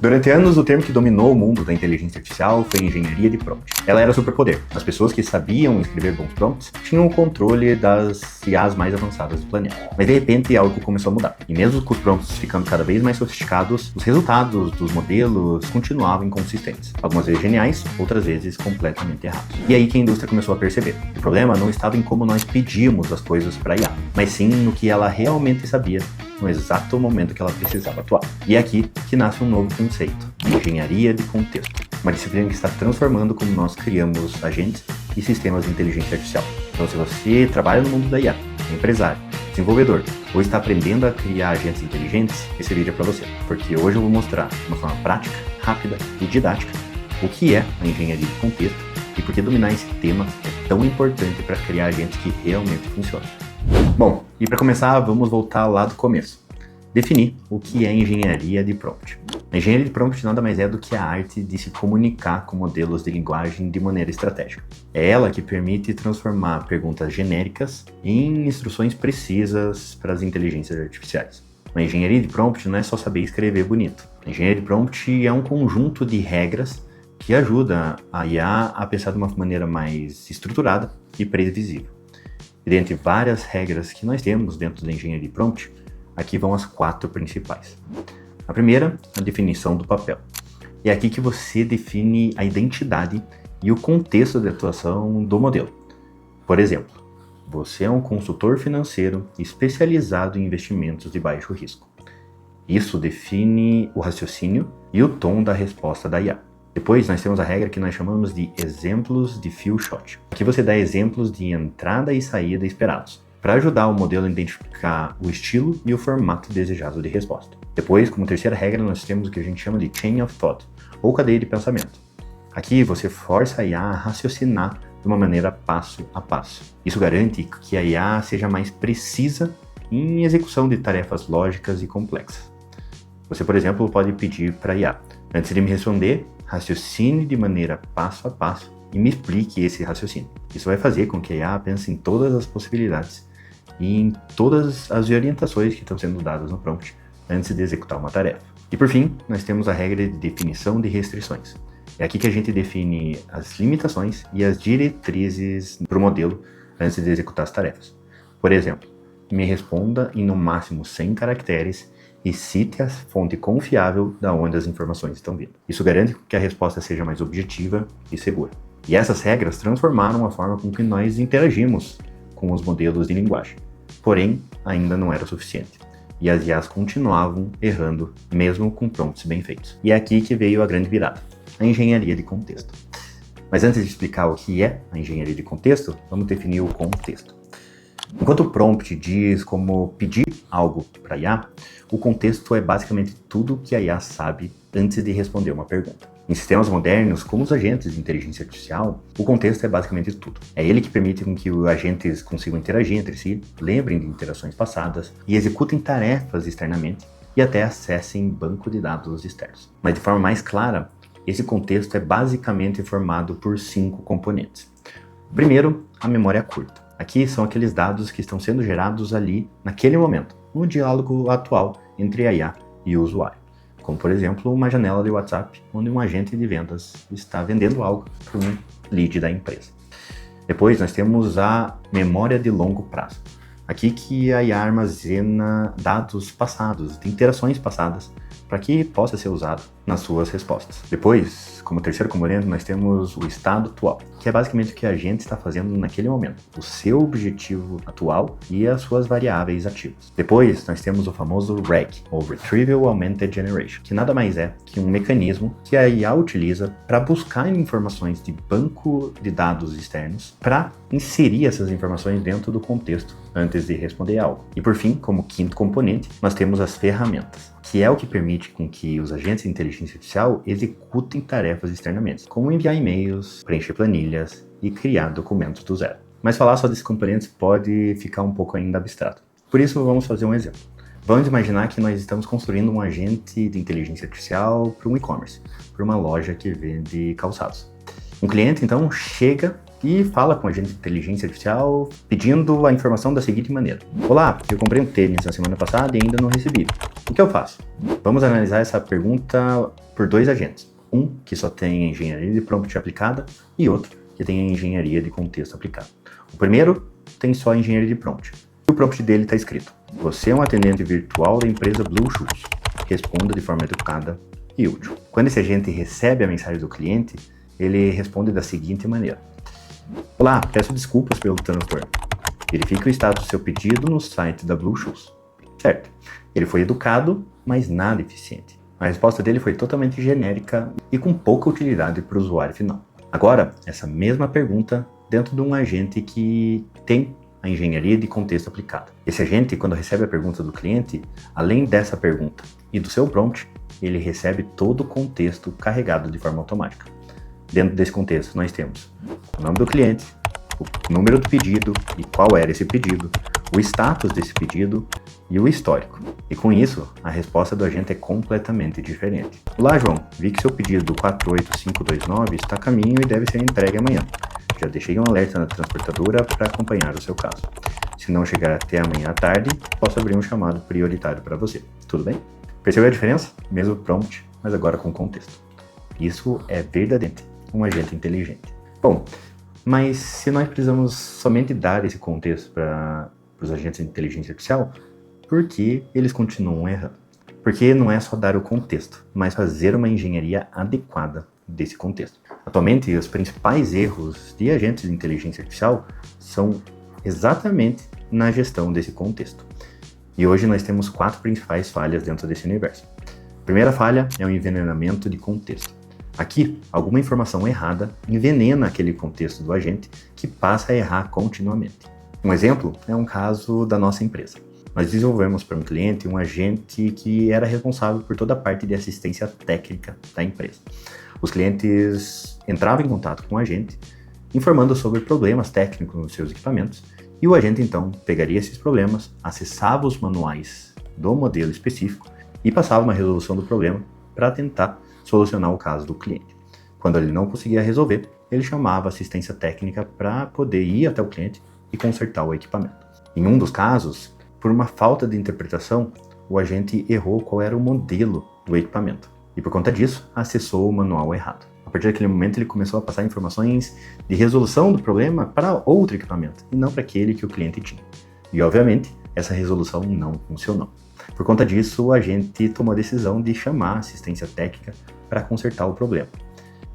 Durante anos, o termo que dominou o mundo da inteligência artificial foi engenharia de prompt. Ela era superpoder. As pessoas que sabiam escrever bons prompts tinham o controle das IAs mais avançadas do planeta. Mas de repente algo começou a mudar. E mesmo com os prompts ficando cada vez mais sofisticados, os resultados dos modelos continuavam inconsistentes. Algumas vezes geniais, outras vezes completamente errados. E aí que a indústria começou a perceber. O problema não estava em como nós pedíamos as coisas para a IA, mas sim no que ela realmente sabia no exato momento que ela precisava atuar. E é aqui que nasce um novo conceito, engenharia de contexto. Uma disciplina que está transformando como nós criamos agentes e sistemas de inteligência artificial. Então, se você trabalha no mundo da IA, é empresário, desenvolvedor, ou está aprendendo a criar agentes inteligentes, esse vídeo é para você. Porque hoje eu vou mostrar de uma forma prática, rápida e didática o que é a engenharia de contexto e por que dominar esse tema é tão importante para criar agentes que realmente funcionam. Bom, e para começar, vamos voltar lá do começo. Definir o que é engenharia de prompt. A engenharia de prompt nada mais é do que a arte de se comunicar com modelos de linguagem de maneira estratégica. É ela que permite transformar perguntas genéricas em instruções precisas para as inteligências artificiais. A engenharia de prompt não é só saber escrever bonito. A engenharia de prompt é um conjunto de regras que ajuda a IA a pensar de uma maneira mais estruturada e previsível. E dentre várias regras que nós temos dentro da engenharia de prompt, aqui vão as 4 principais. A primeira, a definição do papel. É aqui que você define a identidade e o contexto de atuação do modelo. Por exemplo, você é um consultor financeiro especializado em investimentos de baixo risco. Isso define o raciocínio e o tom da resposta da IA. Depois nós temos a regra que nós chamamos de exemplos de few shot. Aqui você dá exemplos de entrada e saída esperados, para ajudar o modelo a identificar o estilo e o formato desejado de resposta. Depois, como terceira regra, nós temos o que a gente chama de chain of thought, ou cadeia de pensamento. Aqui você força a IA a raciocinar de uma maneira passo a passo. Isso garante que a IA seja mais precisa em execução de tarefas lógicas e complexas. Você, por exemplo, pode pedir para a IA, antes de me responder, raciocine de maneira passo a passo e me explique esse raciocínio. Isso vai fazer com que a IA pense em todas as possibilidades e em todas as orientações que estão sendo dadas no prompt antes de executar uma tarefa. E por fim, nós temos a regra de definição de restrições. É aqui que a gente define as limitações e as diretrizes para o modelo antes de executar as tarefas. Por exemplo, me responda em no máximo 100 caracteres e cite a fonte confiável da onde as informações estão vindo. Isso garante que a resposta seja mais objetiva e segura. E essas regras transformaram a forma com que nós interagimos com os modelos de linguagem. Porém, ainda não era o suficiente. E as IAs continuavam errando, mesmo com prompts bem feitos. E é aqui que veio a grande virada, a engenharia de contexto. Mas antes de explicar o que é a engenharia de contexto, vamos definir o contexto. Enquanto o prompt diz como pedir algo para a IA, o contexto é basicamente tudo que a IA sabe antes de responder uma pergunta. Em sistemas modernos, como os agentes de inteligência artificial, o contexto é basicamente tudo. É ele que permite com que os agentes consigam interagir entre si, lembrem de interações passadas e executem tarefas externamente e até acessem banco de dados externos. Mas de forma mais clara, esse contexto é basicamente formado por 5 componentes. Primeiro, a memória curta. Aqui são aqueles dados que estão sendo gerados ali, naquele momento, no diálogo atual entre a IA e o usuário. Como, por exemplo, uma janela de WhatsApp, onde um agente de vendas está vendendo algo para um lead da empresa. Depois, nós temos a memória de longo prazo. Aqui que a IA armazena dados passados, de interações passadas, para que possa ser usado nas suas respostas. Depois, como terceiro componente, nós temos o estado atual, que é basicamente o que a gente está fazendo naquele momento, o seu objetivo atual e as suas variáveis ativas. Depois, nós temos o famoso RAG, ou Retrieval Augmented Generation, que nada mais é que um mecanismo que a IA utiliza para buscar informações de banco de dados externos para inserir essas informações dentro do contexto antes de responder algo. E por fim, como quinto componente, nós temos as ferramentas, que é o que permite com que os agentes de inteligência artificial executem tarefas externamente, como enviar e-mails, preencher planilhas e criar documentos do zero. Mas falar só desses componentes pode ficar um pouco ainda abstrato. Por isso, vamos fazer um exemplo. Vamos imaginar que nós estamos construindo um agente de inteligência artificial para um e-commerce, para uma loja que vende calçados. Um cliente, então, chega e fala com o agente de inteligência artificial pedindo a informação da seguinte maneira: olá, eu comprei um tênis na semana passada e ainda não recebi. O que eu faço? Vamos analisar essa pergunta por dois agentes. Um que só tem a engenharia de prompt aplicada e outro que tem a engenharia de contexto aplicada. O primeiro tem só a engenharia de prompt. E o prompt dele está escrito: você é um atendente virtual da empresa Blue Shoes. Responda de forma educada e útil. Quando esse agente recebe a mensagem do cliente, ele responde da seguinte maneira: olá, peço desculpas pelo transtorno. Verifique o status do seu pedido no site da Blue Shoes. Certo. Ele foi educado, mas nada eficiente. A resposta dele foi totalmente genérica e com pouca utilidade para o usuário final. Agora, essa mesma pergunta dentro de um agente que tem a engenharia de contexto aplicada. Esse agente, quando recebe a pergunta do cliente, além dessa pergunta e do seu prompt, ele recebe todo o contexto carregado de forma automática. Dentro desse contexto, nós temos o nome do cliente, o número do pedido e qual era esse pedido, o status desse pedido e o histórico. E com isso, a resposta do agente é completamente diferente. Olá, João, vi que seu pedido 48529 está a caminho e deve ser entregue amanhã. Já deixei um alerta na transportadora para acompanhar o seu caso. Se não chegar até amanhã à tarde, posso abrir um chamado prioritário para você. Tudo bem? Percebeu a diferença? Mesmo prompt, mas agora com contexto. Isso é verdadeiramente um agente inteligente. Bom, mas se nós precisamos somente dar esse contexto para os agentes de inteligência artificial, por que eles continuam errando? Porque não é só dar o contexto, mas fazer uma engenharia adequada desse contexto. Atualmente, os principais erros de agentes de inteligência artificial são exatamente na gestão desse contexto. E hoje nós temos 4 principais falhas dentro desse universo. A primeira falha é o envenenamento de contexto. Aqui, alguma informação errada envenena aquele contexto do agente que passa a errar continuamente. Um exemplo é um caso da nossa empresa. Nós desenvolvemos para um cliente um agente que era responsável por toda a parte de assistência técnica da empresa. Os clientes entravam em contato com o agente, informando sobre problemas técnicos nos seus equipamentos, e o agente então pegaria esses problemas, acessava os manuais do modelo específico e passava uma resolução do problema para tentar solucionar o caso do cliente. Quando ele não conseguia resolver, ele chamava a assistência técnica para poder ir até o cliente e consertar o equipamento. Em um dos casos, por uma falta de interpretação, o agente errou qual era o modelo do equipamento e por conta disso acessou o manual errado. A partir daquele momento ele começou a passar informações de resolução do problema para outro equipamento e não para aquele que o cliente tinha. E obviamente essa resolução não funcionou. Por conta disso, o agente tomou a decisão de chamar a assistência técnica para consertar o problema.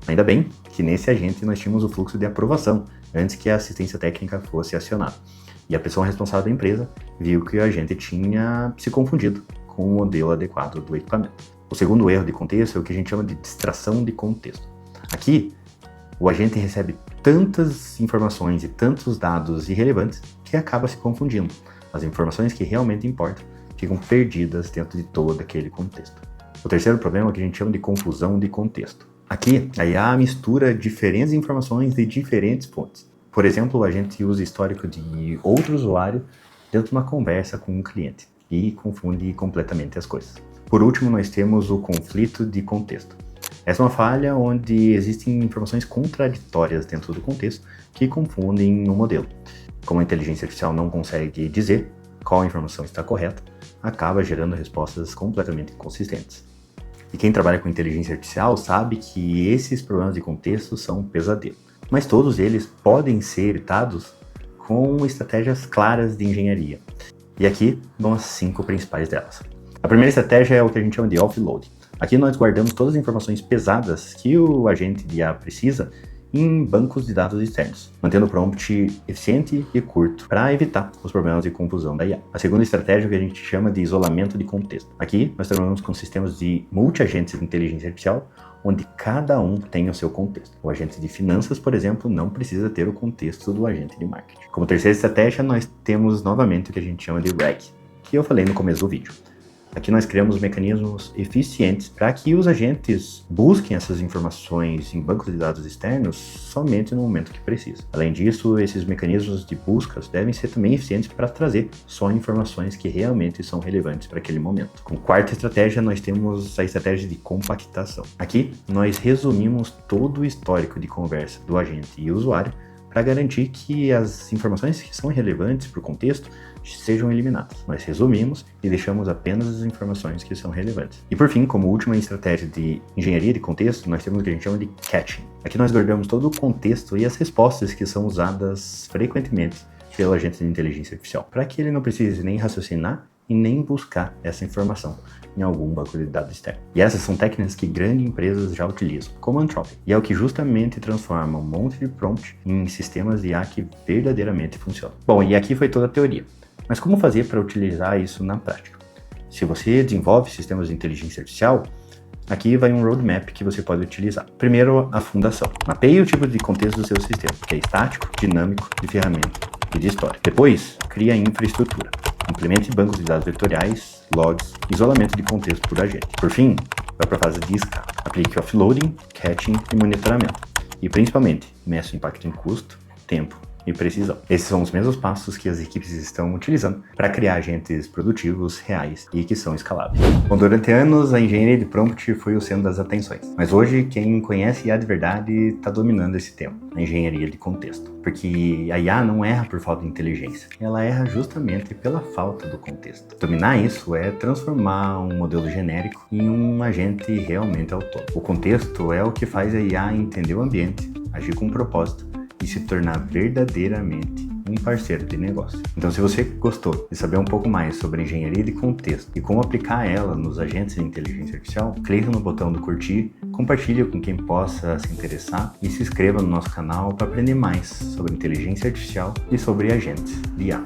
Ainda bem que nesse agente nós tínhamos o fluxo de aprovação antes que a assistência técnica fosse acionada. E a pessoa responsável da empresa viu que o agente tinha se confundido com o modelo adequado do equipamento. O segundo erro de contexto é o que a gente chama de distração de contexto. Aqui, o agente recebe tantas informações e tantos dados irrelevantes que acaba se confundindo. As informações que realmente importam ficam perdidas dentro de todo aquele contexto. O terceiro problema é o que a gente chama de confusão de contexto. Aqui, a IA mistura diferentes informações de diferentes fontes. Por exemplo, a gente usa histórico de outro usuário dentro de uma conversa com um cliente e confunde completamente as coisas. Por último, nós temos o conflito de contexto. Essa é uma falha onde existem informações contraditórias dentro do contexto que confundem o modelo. Como a inteligência artificial não consegue dizer qual informação está correta, acaba gerando respostas completamente inconsistentes. E quem trabalha com inteligência artificial sabe que esses problemas de contexto são um pesadelo. Mas todos eles podem ser evitados com estratégias claras de engenharia. E aqui vão as 5 principais delas. A primeira estratégia é o que a gente chama de offload. Aqui nós guardamos todas as informações pesadas que o agente de IA precisa em bancos de dados externos, mantendo o prompt eficiente e curto para evitar os problemas de confusão da IA. A segunda estratégia é o que a gente chama de isolamento de contexto. Aqui nós trabalhamos com sistemas de multi-agentes de inteligência artificial, onde cada um tem o seu contexto. O agente de finanças, por exemplo, não precisa ter o contexto do agente de marketing. Como terceira estratégia, nós temos novamente o que a gente chama de RAG, que eu falei no começo do vídeo. Aqui nós criamos mecanismos eficientes para que os agentes busquem essas informações em bancos de dados externos somente no momento que precisa. Além disso, esses mecanismos de buscas devem ser também eficientes para trazer só informações que realmente são relevantes para aquele momento. Como quarta estratégia, nós temos a estratégia de compactação. Aqui, nós resumimos todo o histórico de conversa do agente e usuário para garantir que as informações que são relevantes para o contexto sejam eliminadas. Nós resumimos e deixamos apenas as informações que são relevantes. E por fim, como última estratégia de engenharia de contexto, nós temos o que a gente chama de caching. Aqui nós guardamos todo o contexto e as respostas que são usadas frequentemente pelo agente de inteligência artificial, para que ele não precise nem raciocinar e nem buscar essa informação em algum banco de dados externo. E essas são técnicas que grandes empresas já utilizam, como a Anthropic. E é o que justamente transforma um monte de prompt em sistemas de IA que verdadeiramente funcionam. Bom, e aqui foi toda a teoria. Mas como fazer para utilizar isso na prática? Se você desenvolve sistemas de inteligência artificial, aqui vai um roadmap que você pode utilizar. Primeiro, a fundação. Mapeie o tipo de contexto do seu sistema, que é estático, dinâmico, de ferramenta e de história. Depois, crie a infraestrutura. Implemente bancos de dados vetoriais, logs, isolamento de contexto por agente. Por fim, vai para a fase de escala. Aplique offloading, caching e monitoramento. E principalmente, meça o impacto em custo, tempo e precisão. Esses são os mesmos passos que as equipes estão utilizando para criar agentes produtivos, reais e que são escaláveis. Bom, durante anos a engenharia de prompt foi o centro das atenções, mas hoje quem conhece IA de verdade está dominando esse tema, a engenharia de contexto. Porque a IA não erra por falta de inteligência, ela erra justamente pela falta do contexto. Dominar isso é transformar um modelo genérico em um agente realmente autônomo. O contexto é o que faz a IA entender o ambiente, agir com propósito e se tornar verdadeiramente um parceiro de negócio. Então, se você gostou de saber um pouco mais sobre engenharia de contexto e como aplicar ela nos agentes de inteligência artificial, clique no botão do curtir, compartilhe com quem possa se interessar e se inscreva no nosso canal para aprender mais sobre inteligência artificial e sobre agentes de IA.